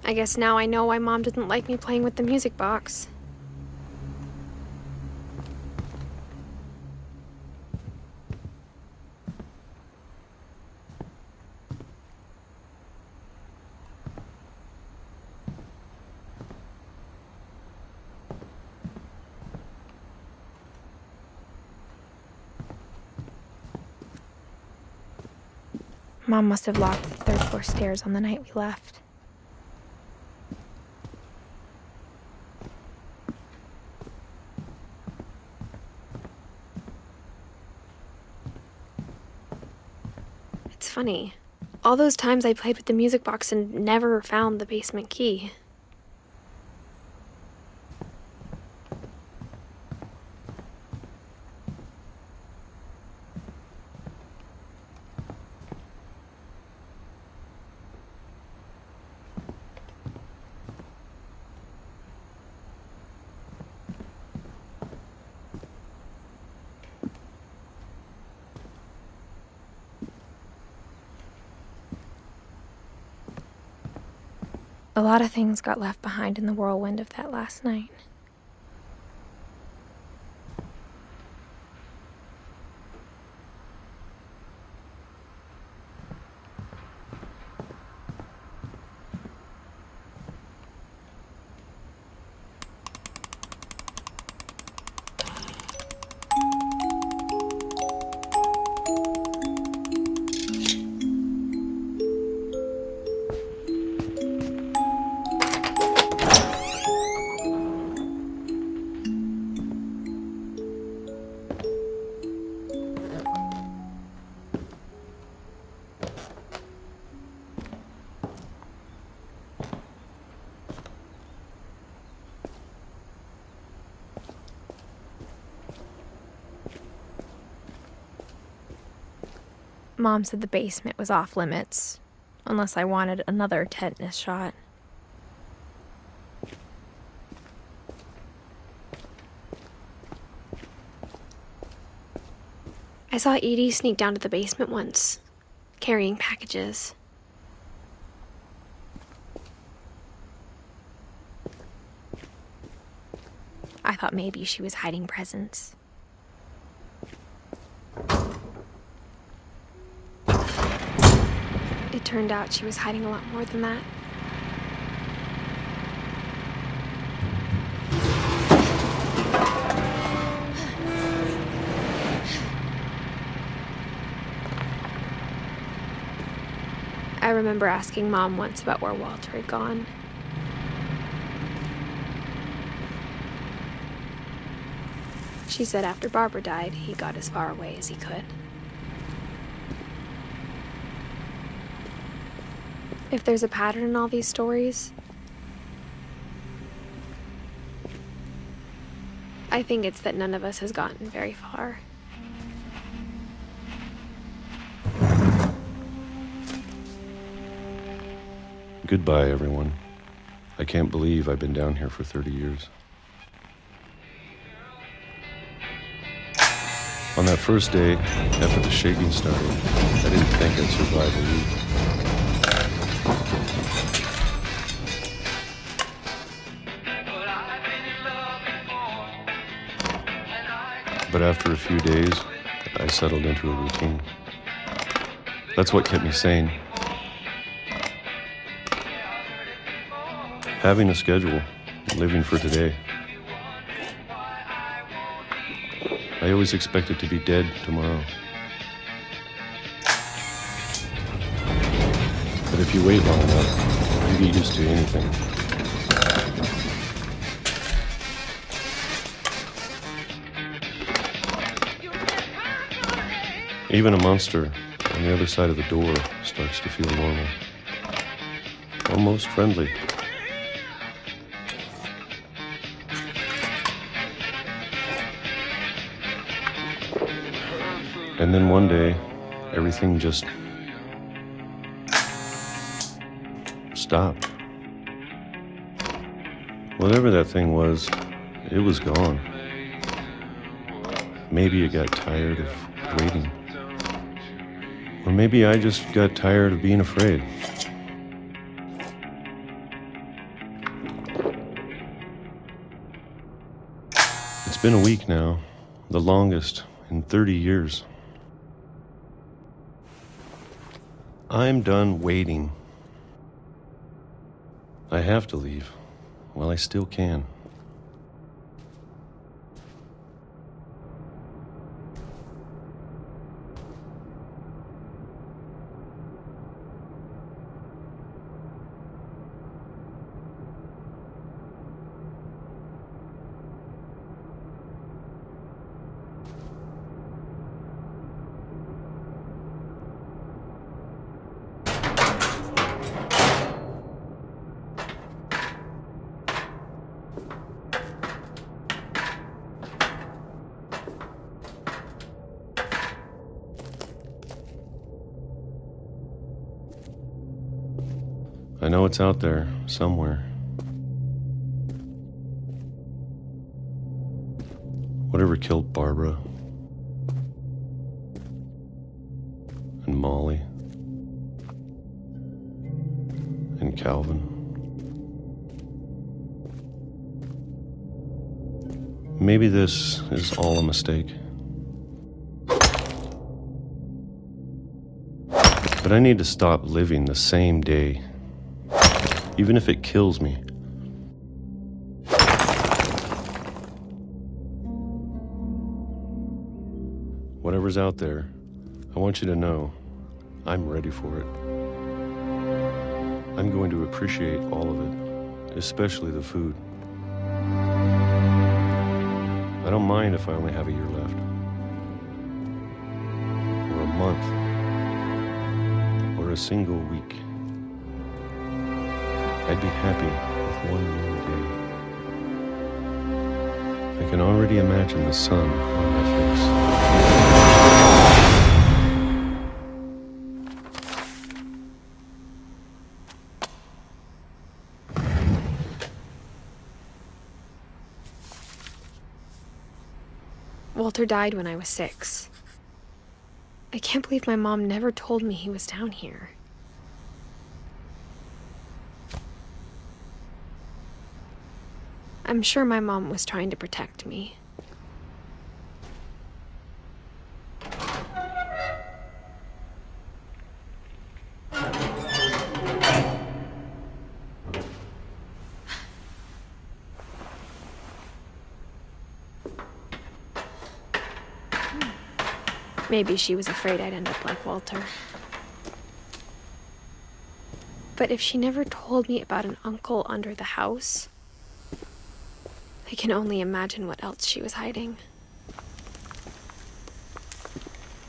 I guess now I know why Mom didn't like me playing with the music box. Mom must have locked the third floor stairs on the night we left. It's funny. All those times I played with the music box and never found the basement key. A lot of things got left behind in the whirlwind of that last night. Mom said the basement was off limits, unless I wanted another tetanus shot. I saw Edie sneak down to the basement once, carrying packages. I thought maybe she was hiding presents. It turned out she was hiding a lot more than that. I remember asking Mom once about where Walter had gone. She said after Barbara died, he got as far away as he could. If there's a pattern in all these stories, I think it's that none of us has gotten very far. Goodbye, everyone. I can't believe I've been down here for 30 years. On that first day, after the shaking started, I didn't think I'd survive a week. But after a few days, I settled into a routine. That's what kept me sane. Having a schedule, living for today. I always expected to be dead tomorrow. But if you wait long enough, you get used to anything. Even a monster on the other side of the door starts to feel normal. Almost friendly. And then one day, everything just stopped. Whatever that thing was, it was gone. Maybe it got tired of waiting. Or maybe I just got tired of being afraid. been a week now, the longest in 30 years. I'm done waiting. I have to leave while I still can. I know it's out there, somewhere. Whatever killed Barbara and Molly and Calvin. Maybe this is all a mistake. But I need to stop living the same day. Even if it kills me. Whatever's out there, I want you to know I'm ready for it. I'm going to appreciate all of it, especially the food. I don't mind if I only have a year left. Or a month. Or a single week. I'd be happy with one new day. I can already imagine the sun on my face. Walter died when I was 6. I can't believe my mom never told me he was down here. I'm sure my mom was trying to protect me. Maybe she was afraid I'd end up like Walter. But if she never told me about an uncle under the house, I can only imagine what else she was hiding.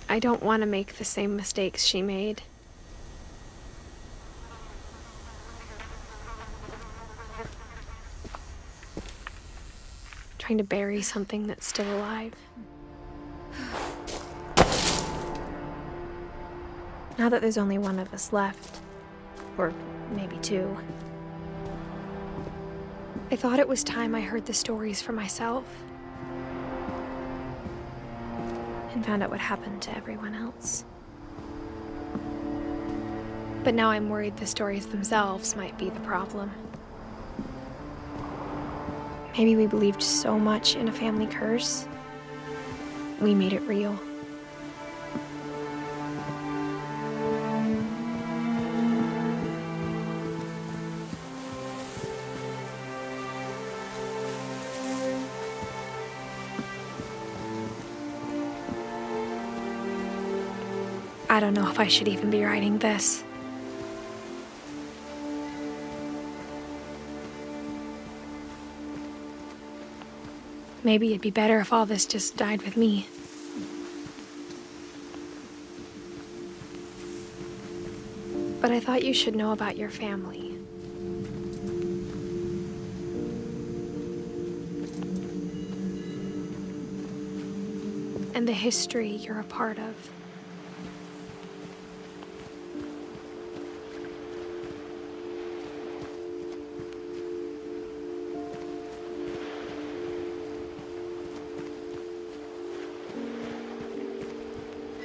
I don't want to make the same mistakes she made. Trying to bury something that's still alive. Now that there's only one of us left, or maybe 2, I thought it was time I heard the stories for myself and found out what happened to everyone else. But now I'm worried the stories themselves might be the problem. Maybe we believed so much in a family curse, we made it real. I don't know if I should even be writing this. Maybe it'd be better if all this just died with me. But I thought you should know about your family. And the history you're a part of.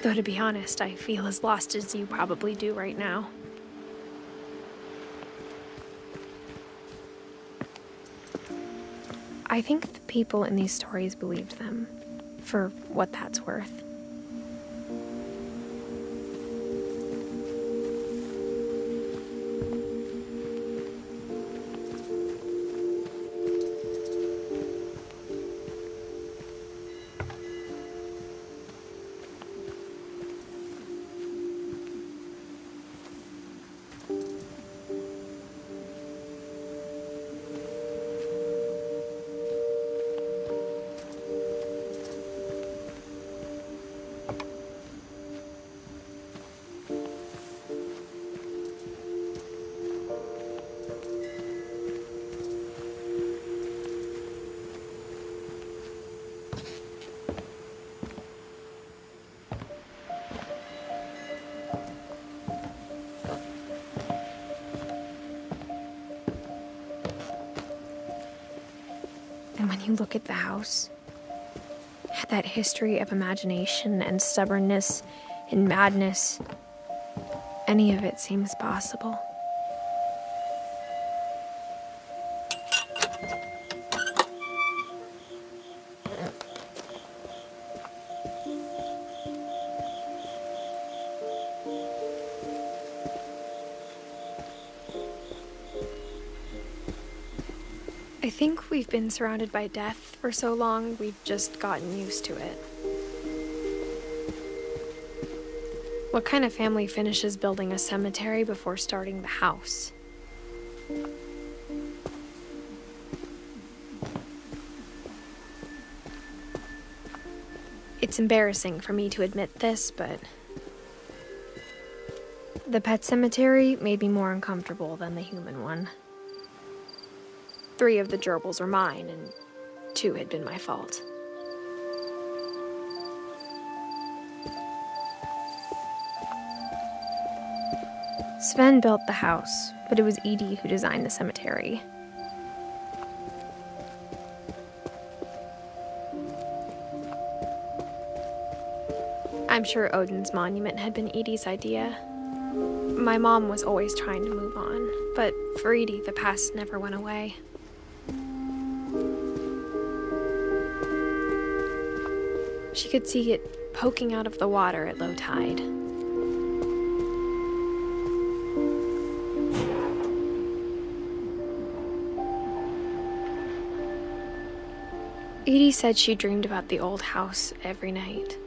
Though to be honest, I feel as lost as you probably do right now. I think the people in these stories believed them, for what that's worth. And when you look at the house, that history of imagination and stubbornness and madness, any of it seems possible. I think we've been surrounded by death for so long, we've just gotten used to it. What kind of family finishes building a cemetery before starting the house? It's embarrassing for me to admit this, but the pet cemetery made me more uncomfortable than the human one. 3 of the gerbils were mine, and 2 had been my fault. Sven built the house, but it was Edie who designed the cemetery. I'm sure Odin's monument had been Edie's idea. My mom was always trying to move on, but for Edie, the past never went away. She could see it poking out of the water at low tide. Edie said she dreamed about the old house every night.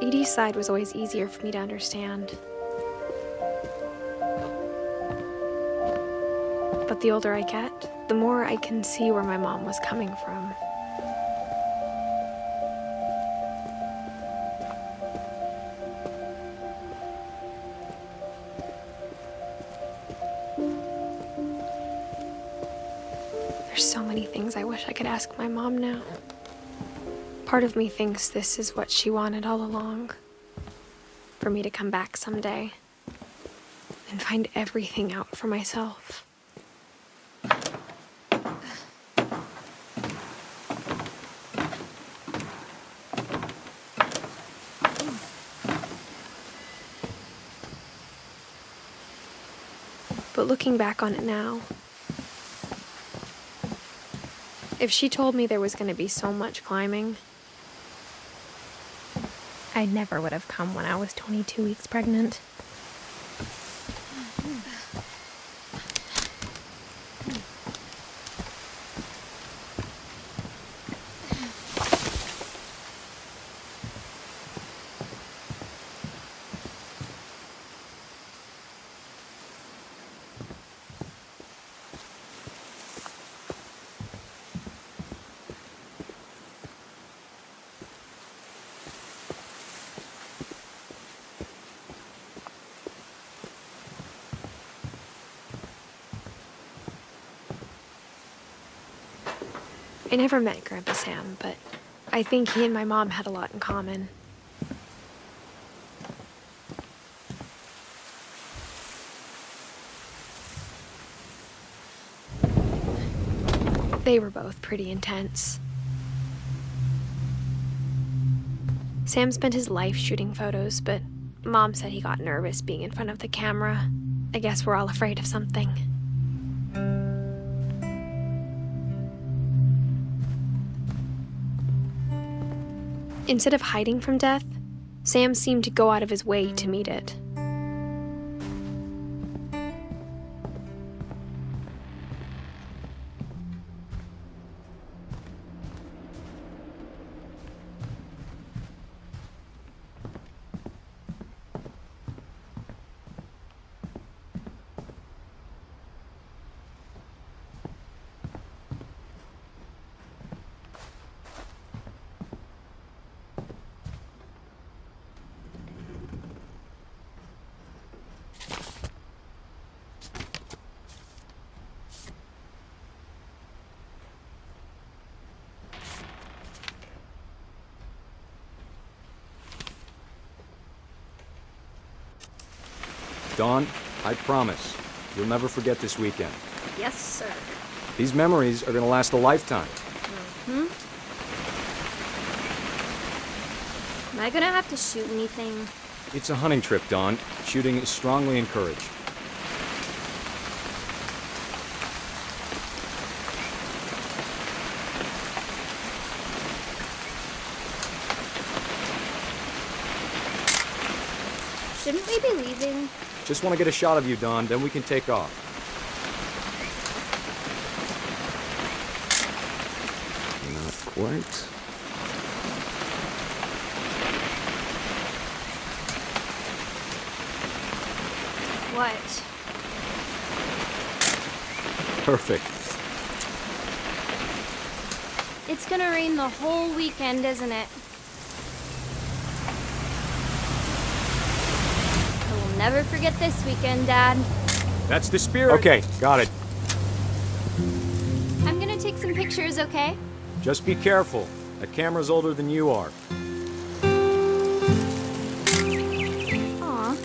Edie's side was always easier for me to understand. But the older I get, the more I can see where my mom was coming from. There's so many things I wish I could ask my mom now. Part of me thinks this is what she wanted all along. For me to come back someday and find everything out for myself. But looking back on it now, if she told me there was going to be so much climbing, I never would have come when I was 22 weeks pregnant. I never met Grandpa Sam, but I think he and my mom had a lot in common. They were both pretty intense. Sam spent his life shooting photos, but Mom said he got nervous being in front of the camera. I guess we're all afraid of something. Instead of hiding from death, Sam seemed to go out of his way to meet it. Dawn, I promise, you'll never forget this weekend. Yes, sir. These memories are gonna last a lifetime. Am I gonna have to shoot anything? It's a hunting trip, Dawn. Shooting is strongly encouraged. Shouldn't we be leaving? Just want to get a shot of you, Dawn, then we can take off. Not quite. What? Perfect. It's gonna rain the whole weekend, isn't it? I will never forget this weekend, Dad. That's the spirit. Okay, got it. I'm gonna take some pictures, okay? Just be careful. That camera's older than you are. Aw.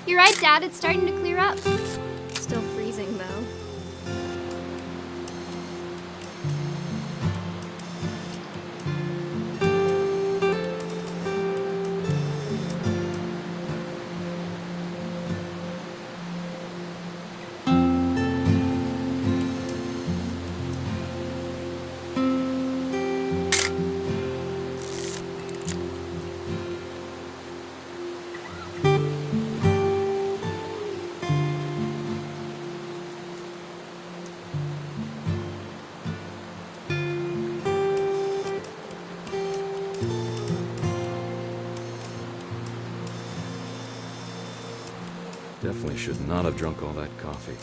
You're right, Dad. It's starting to clear up. Still freezing, though. Definitely should not have drunk all that coffee.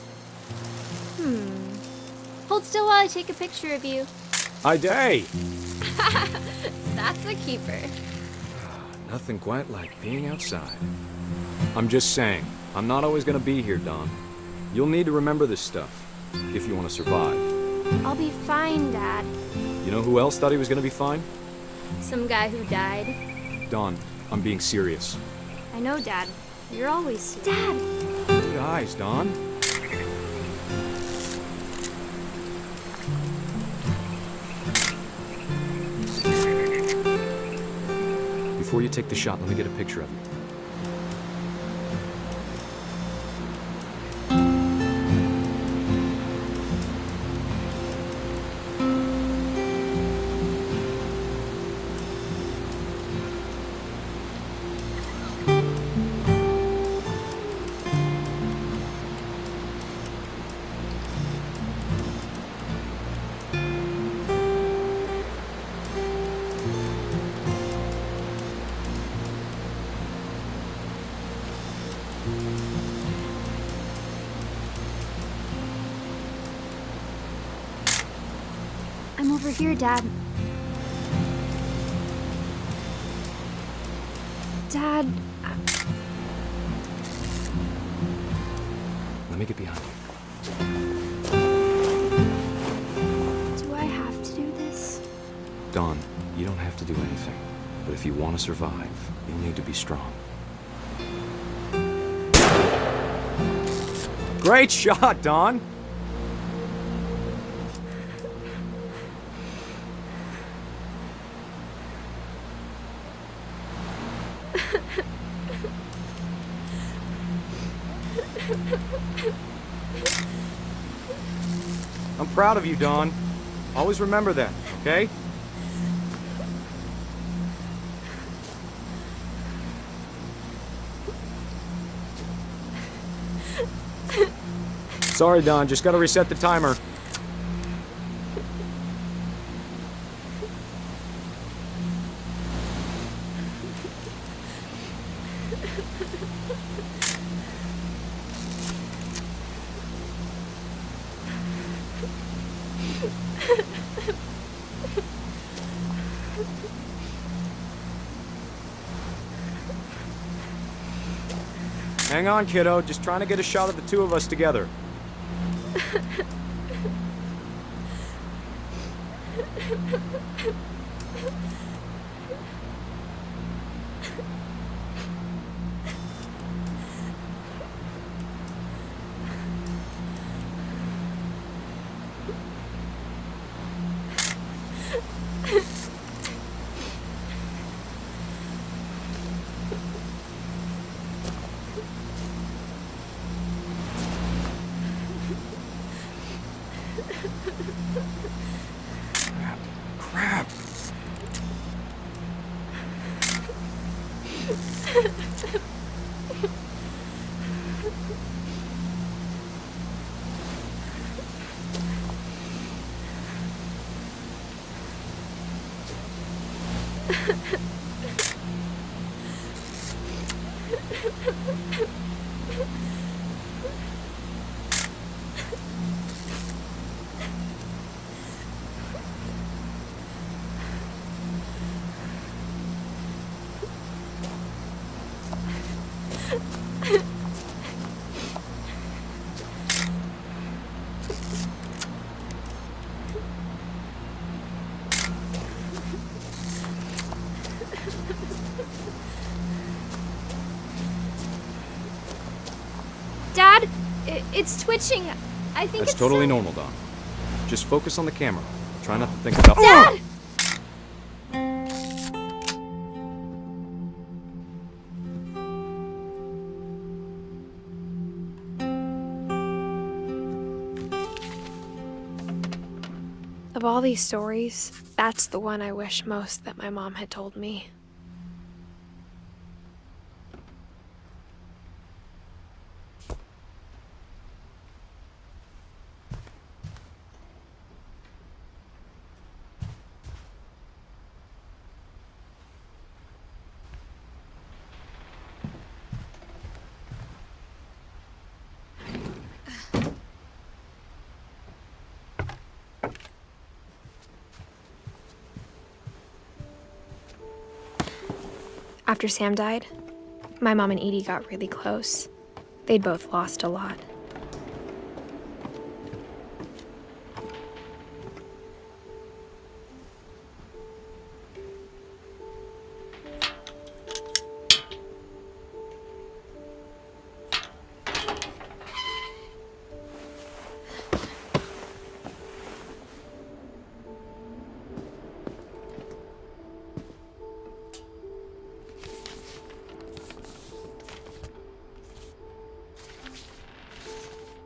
Hold still while I take a picture of you. Day! That's a keeper. Nothing quite like being outside. I'm just saying, I'm not always gonna be here, Dawn. You'll need to remember this stuff, if you want to survive. I'll be fine, Dad. You know who else thought he was gonna be fine? Some guy who died. Dawn, I'm being serious. I know, Dad. You're always serious. Dad! Good eyes, Dawn. Before you take the shot, let me get a picture of you. I'm over here, Dad. Dad, Let me get behind you. Dawn, you don't have to do anything. But if you want to survive, you'll need to be strong. Great shot, Dawn! I'm proud of you, Dawn. Always remember that, okay? Sorry, Dawn. Just gotta reset the timer. Hang on, kiddo. Just trying to get a shot of the two of us together. Crap. Dad, it's twitching. I think That's it's totally normal, Dawn. Just focus on the camera. Try not to think about— Dad! Of all these stories, that's the one I wish most that my mom had told me. After Sam died, my mom and Edie got really close. They'd both lost a lot.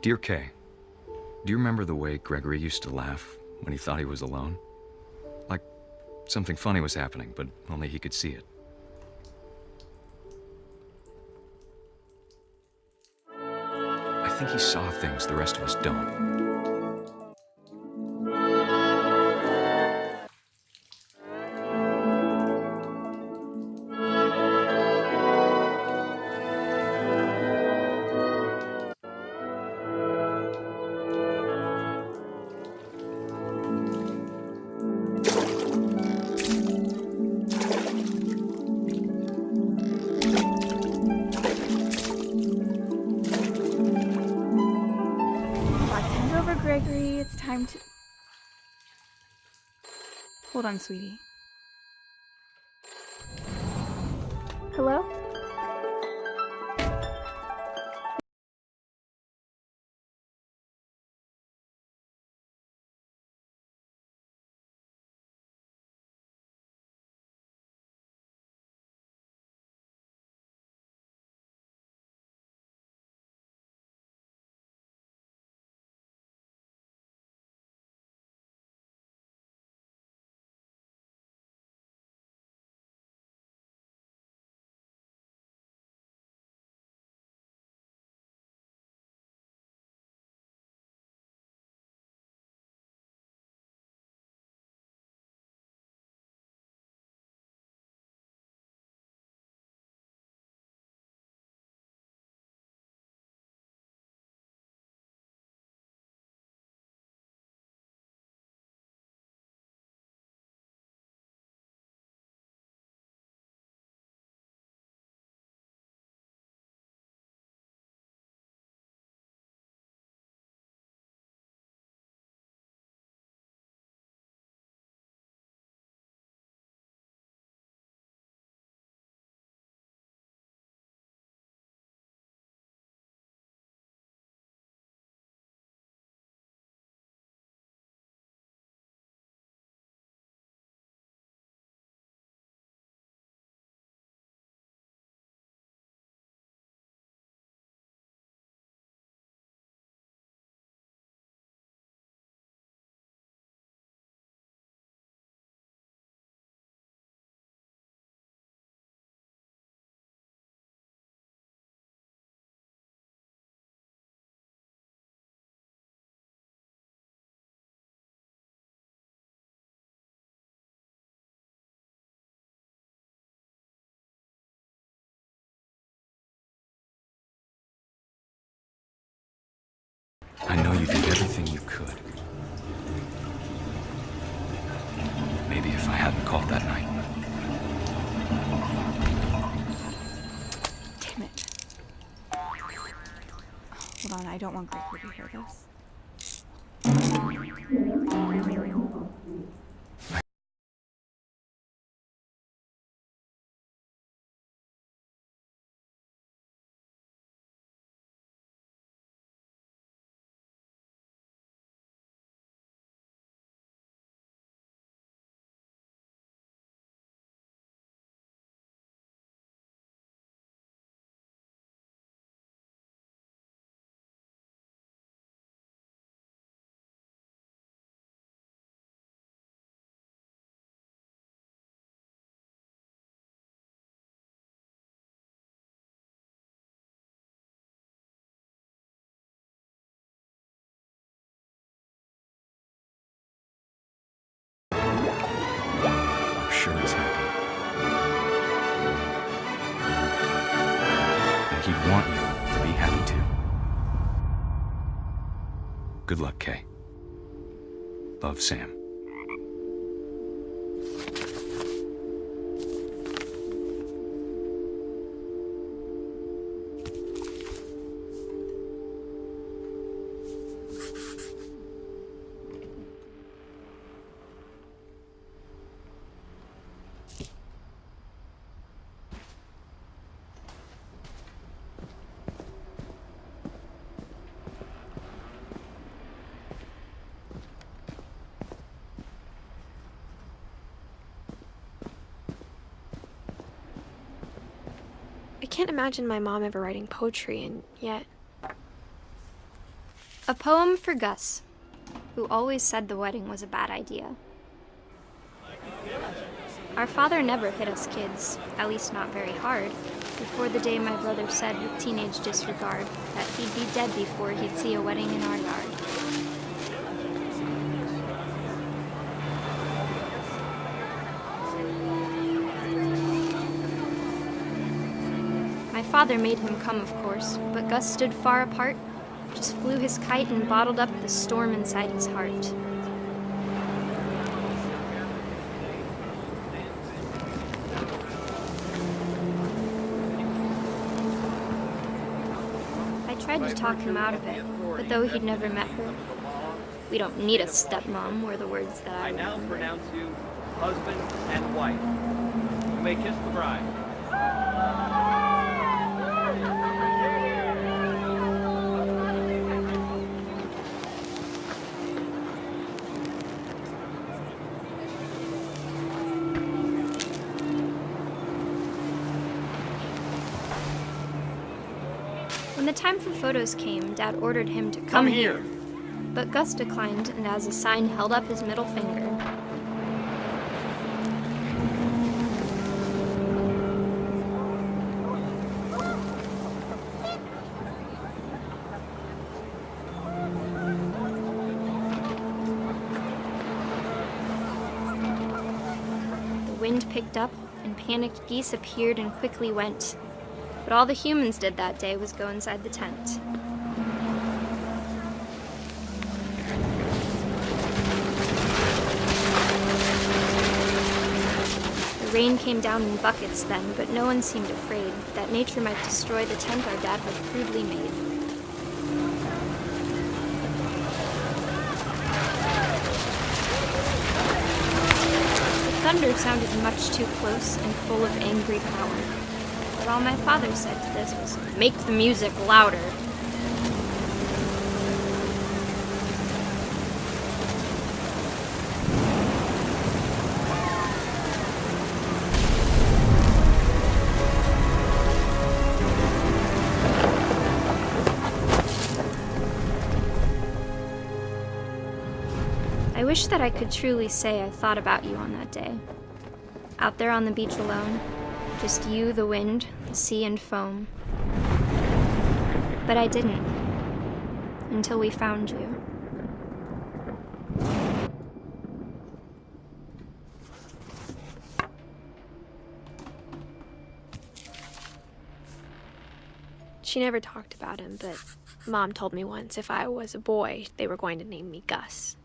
Dear Kay, do you remember the way Gregory used to laugh when he thought he was alone? Like something funny was happening, but only he could see it. I think he saw things the rest of us don't. Watching's over, Gregory. It's time to... Hold on, sweetie. Hello? I know you did everything you could. Maybe if I hadn't called that night. Damn it. Hold on, I don't want Gregory to hear this. I'm sure he's happy. And he'd want you to be happy too. Good luck, Kay. Love, Sam. I can't imagine my mom ever writing poetry, and yet... A poem for Gus, who always said the wedding was a bad idea. Our father never hit us kids, at least not very hard, before the day my brother said with teenage disregard that he'd be dead before he'd see a wedding in our yard. My father made him come, of course, but Gus stood far apart, just flew his kite and bottled up the storm inside his heart. I tried to talk him out of it, but though he'd never met her, "We don't need a stepmom," were the words that I remember. husband and wife. You may kiss the bride. When the time for photos came, Dad ordered him to come here. But Gus declined and as a sign held up his middle finger. The wind picked up and panicked geese appeared and quickly went. But all the humans did that day was go inside the tent. The rain came down in buckets then, but no one seemed afraid that nature might destroy the tent our dad had crudely made. The thunder sounded much too close and full of angry power. But all my father said to this was, "Make the music louder." I wish that I could truly say I thought about you on that day. Out there on the beach alone, just you, the wind, the sea, and foam. But I didn't, until we found you. She never talked about him, but Mom told me once if I was a boy, they were going to name me Gus.